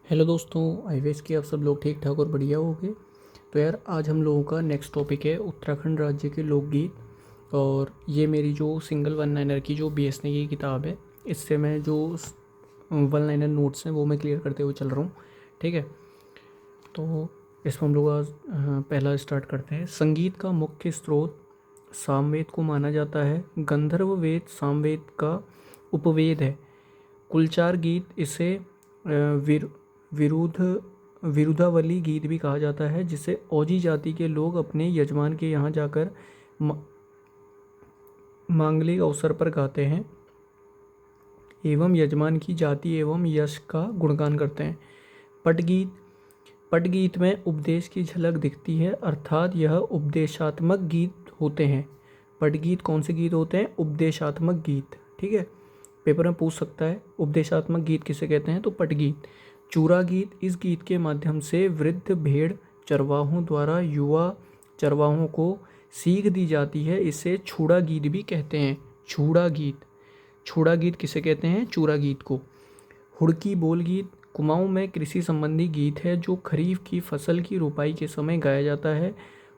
Hello दोस्तों, I wish कि आप सब लोग ठीक ठाक और बढ़िया होंगे। तो यार आज हम लोगों का नेक्स्ट टॉपिक है उत्तराखंड राज्य के लोकगीत। और ये मेरी जो सिंगल वन लाइनर की जो बीएसने की किताब है, इससे मैं जो वन लाइनर नोट्स हैं वो मैं क्लियर करते हुए चल रहा हूँ। ठीक है, तो इसमें हम लोग आज पहला स्टार्ट करते हैं। संगीत का मुख्य स्रोत सामवेद को माना जाता है। गंधर्व वेद सामवेद का उपवेद है। कुलचार गीत इसे विरुद्ध विरुद्धावली गीत भी कहा जाता है, जिसे ओजी जाति के लोग अपने यजमान के यहाँ जाकर मांगलिक अवसर पर गाते हैं एवं यजमान की जाति एवं यश का गुणगान करते हैं। पटगीत पटगीत में उपदेश की झलक दिखती है, अर्थात यह उपदेशात्मक गीत होते हैं। पटगीत कौन से गीत होते हैं? उपदेशात्मक गीत। ठीक है, पेपर में पूछ सकता है उपदेशात्मक गीत किसे कहते हैं, तो पटगीत। चूरा गीत, इस गीत के माध्यम से वृद्ध भेड़ चरवाहों द्वारा युवा चरवाहों को सीख दी जाती है, इसे छूड़ा गीत भी कहते हैं। छूड़ा गीत किसे कहते हैं? चूरा गीत को। हुड़की बोल गीत कुमाऊं में कृषि संबंधी गीत है, जो खरीफ की फसल की रुपाई के समय गाया जाता है।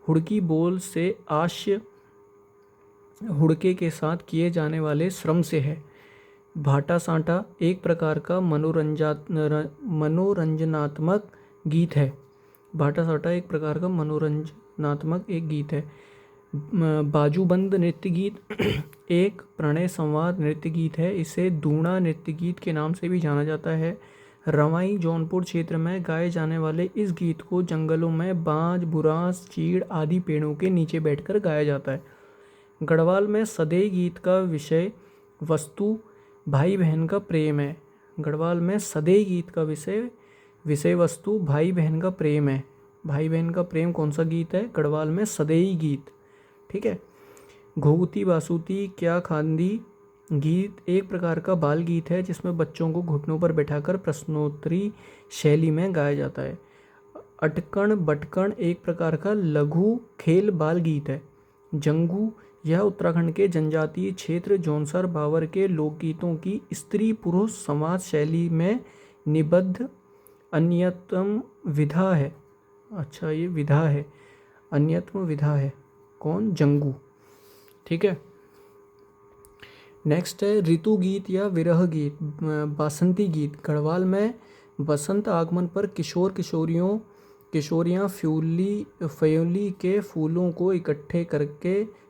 हुड़की बोल से आश्य हुड़के के साथ किए जाने वाले श्रम से है। भाटा सांटा एक प्रकार का मनोरंजनात्मक गीत है। भाटा सांटा एक प्रकार का मनोरंजनात्मक एक गीत है। बाजूबंद नृत्य गीत एक प्रणय संवाद नृत्य गीत है, इसे दूना नृत्य गीत के नाम से भी जाना जाता है। रवाई जौनपुर क्षेत्र में गाए जाने वाले इस गीत को जंगलों में बांज, बुरांस, चीड़ आदि पेड़ों के नीचे बैठकर गाया जाता है। गढ़वाल में सदैई गीत का विषय वस्तु भाई बहन का प्रेम है। गढ़वाल में सदैई गीत का विषय वस्तु भाई बहन का प्रेम है। भाई बहन का प्रेम कौन सा गीत है? गढ़वाल में सदैई गीत। ठीक है। घोगती बासुती क्या खांदी गीत एक प्रकार का बाल गीत है, जिसमें बच्चों को घुटनों पर बैठाकर प्रश्नोत्तरी शैली में गाया जाता है। अटकण बटकण एक प्रकार का लघु खेल बाल गीत है। जंगू यह उत्तराखंड के जनजातीय क्षेत्र जौनसर बावर के लोकगीतों की स्त्री पुरुष समाज शैली में निबद्ध अन्यतम विधा है। अच्छा, ये विधा है, अन्यतम विधा है। कौन? जंगू। ठीक है। नेक्स्ट है ऋतु गीत या विरह गीत। बासंती गीत गढ़वाल में बसंत आगमन पर किशोरियाँ फ्योली के फूलों को इकट्ठे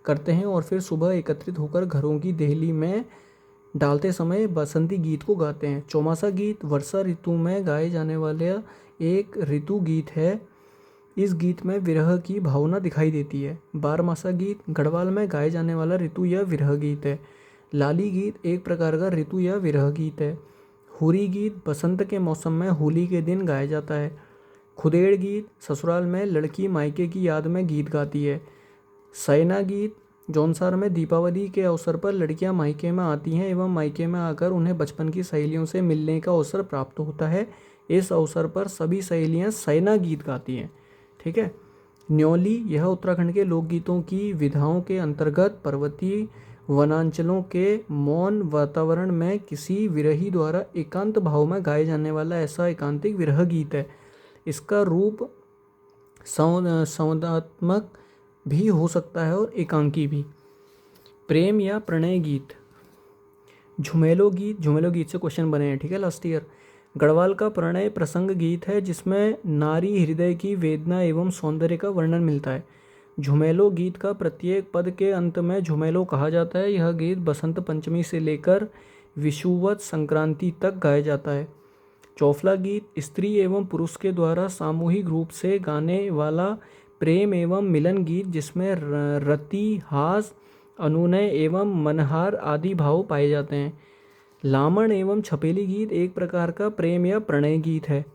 करते हैं और फिर सुबह एकत्रित होकर घरों की देहली में डालते समय बसंती गीत को गाते हैं। चौमासा गीत वर्षा ऋतु में गाए जाने वाले एक ऋतु गीत है, इस गीत में विरह की भावना दिखाई देती है। बारमासा गीत गढ़वाल में गाए जाने वाला ऋतु या विरह गीत है। लाली गीत एक प्रकार का ऋतु या विरह गीत है। हुरी गीत बसंत के मौसम में होली के दिन गाया जाता है। खुदेड़ गीत ससुराल में लड़की मायके की याद में गीत गाती है। सैना गीत जौनसार में दीपावली के अवसर पर लड़कियां मायके में आती हैं एवं मायके में आकर उन्हें बचपन की सहेलियों से मिलने का अवसर प्राप्त होता है। इस अवसर पर सभी सहेलियां सैना गीत गाती हैं। ठीक है। न्योली यह उत्तराखंड के लोकगीतों की विधाओं के अंतर्गत पर्वतीय वनांचलों के मौन वातावरण में किसी विरही द्वारा एकांत भाव में गाए जाने वाला ऐसा एकांतिक विरह गीत है। इसका रूप संवादात्मक भी हो सकता है और एकांकी भी। प्रेम या प्रणय गीत झुमेलो गीत से क्वेश्चन बने हैं। ठीक है, लास्ट ईयर। गढ़वाल का प्रणय प्रसंग गीत है, जिसमें नारी हृदय की वेदना एवं सौंदर्य का वर्णन मिलता है। झुमेलो गीत का प्रत्येक पद के अंत में झुमेलो कहा जाता है। यह गीत बसंत पंचमी से लेकर विषुवत संक्रांति तक गाया जाता है। चौफला गीत स्त्री एवं पुरुष के द्वारा सामूहिक रूप से गाने वाला प्रेम एवं मिलन गीत, जिसमें रति, हास, अनुनय एवं मनहार आदि भाव पाए जाते हैं। लामण एवं छपेली गीत एक प्रकार का प्रेम या प्रणय गीत है।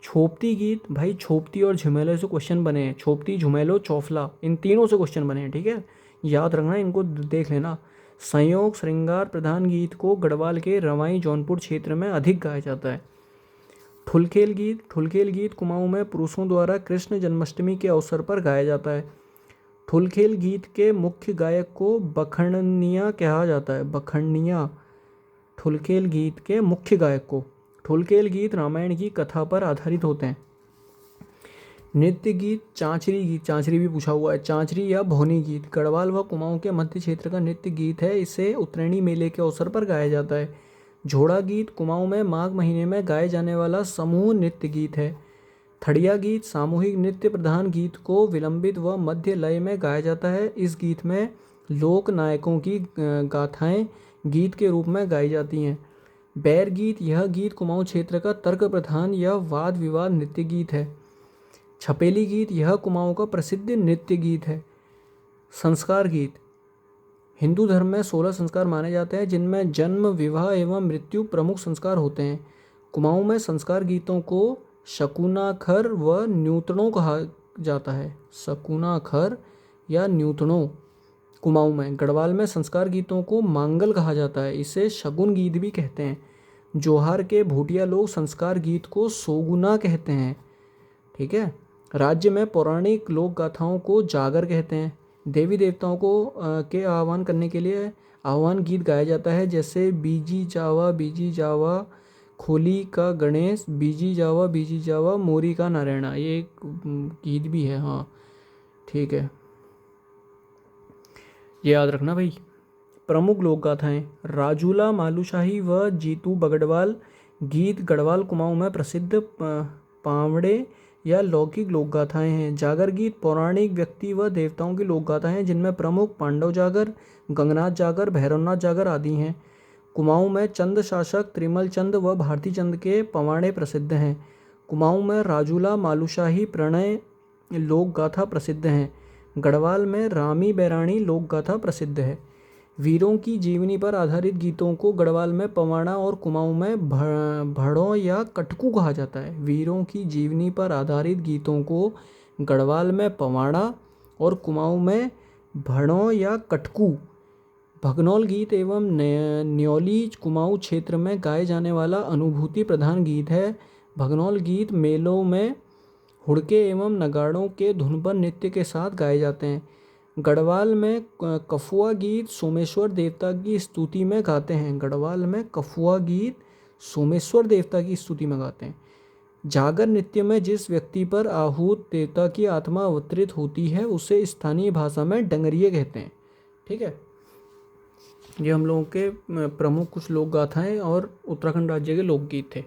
छोपती गीत, भाई छोपती और झुमेलो से क्वेश्चन बने हैं। छोपती, झुमेलो, चौफला, इन तीनों से क्वेश्चन बने हैं। ठीक है, याद रखना, इनको देख लेना। संयोग श्रृंगार प्रधान गीत को गढ़वाल के रवाई जौनपुर क्षेत्र में अधिक गाया जाता है। ठुलखेल गीत कुमाऊं में पुरुषों द्वारा कृष्ण जन्माष्टमी के अवसर पर गाया जाता है। ठुलखेल गीत के मुख्य गायक को बखणनिया कहा जाता है। बखणनिया ठुलखेल गीत के मुख्य गायक को ठुलकेल गीत रामायण की कथा पर आधारित होते हैं। नृत्य गीत चांचरी भी पूछा हुआ है। चांचरी या भौनी गीत गढ़वाल व कुमाऊं के मध्य क्षेत्र का नृत्य गीत है। इसे उत्तरायणी मेले के अवसर पर गाया जाता है। झोड़ा गीत कुमाऊं में माघ महीने में गाए जाने वाला समूह नृत्य गीत है। थड़िया गीत सामूहिक नृत्य प्रधान गीत को विलंबित व मध्य लय में गाया जाता है। इस गीत में लोक नायकों की गाथाएं गीत के रूप में गाई जाती हैं। बैर गीत यह गीत कुमाऊं क्षेत्र का तर्क प्रधान या वाद विवाद नृत्य गीत है। छपेली गीत यह कुमाऊं का प्रसिद्ध नृत्य गीत है। संस्कार गीत हिंदू धर्म में 16 संस्कार माने जाते हैं, जिनमें जन्म, विवाह एवं मृत्यु प्रमुख संस्कार होते हैं। कुमाऊं में संस्कार गीतों को शकुनाखर व न्यूतणों कहा जाता है। शकुनाखर या न्यूतणों कुमाऊं में। गढ़वाल में संस्कार गीतों को मांगल कहा जाता है। इसे शगुन गीत भी कहते हैं। जोहार के भूटिया लोग संस्कार गीत को सोगुना कहते हैं। ठीक है। राज्य में पौराणिक लोक गाथाओं को जागर कहते हैं। देवी देवताओं को के आह्वान करने के लिए आह्वान गीत गाया जाता है, जैसे बीजी जावा खोली का गणेश, बीजी जावा मोरी का नारायणा। ये एक गीत भी है। हाँ ठीक है, ये याद रखना भाई। प्रमुख लोक गाथाएं राजूला मालूशाही व जीतू बगड़वाल गीत गढ़वाल कुमाऊं में प्रसिद्ध पावड़े या लौकिक लोक गाथाएं हैं। जागर गीत पौराणिक व्यक्ति व देवताओं की लोक गाथाएं हैं, जिनमें प्रमुख पांडव जागर, गंगनाथ जागर, भैरवनाथ जागर आदि हैं। कुमाऊं में चंद शासक त्रिमल चंद व भारती चंद के पवाड़े प्रसिद्ध हैं। कुमाऊं में राजूला मालूशाही प्रणय लोक गाथा प्रसिद्ध हैं। गढ़वाल में रामी बैराणी लोक गाथा प्रसिद्ध है। वीरों की जीवनी पर आधारित गीतों को गढ़वाल में पवाड़ा और कुमाऊं में भड़ों या कटकू कहा जाता है। वीरों की जीवनी पर आधारित गीतों को गढ़वाल में पवाड़ा और कुमाऊं में भड़ों या कटकू। भगनौल गीत एवं न्योली कुमाऊं क्षेत्र में गाए जाने वाला अनुभूति प्रधान गीत है। भगनौल गीत मेलों में हुड़के एवं नगाड़ों के धुन पर नृत्य के साथ गाए जाते हैं। गढ़वाल में कफुआ गीत सोमेश्वर देवता की स्तुति में गाते हैं। गढ़वाल में कफुआ गीत सोमेश्वर देवता की स्तुति में गाते हैं। जागर नृत्य में जिस व्यक्ति पर आहूत देवता की आत्मा अवतरित होती है उसे स्थानीय भाषा में डंगरिये कहते हैं। ठीक है, ये हम लोगों के प्रमुख कुछ लोक गाथाएं और उत्तराखंड राज्य के लोकगीत थे।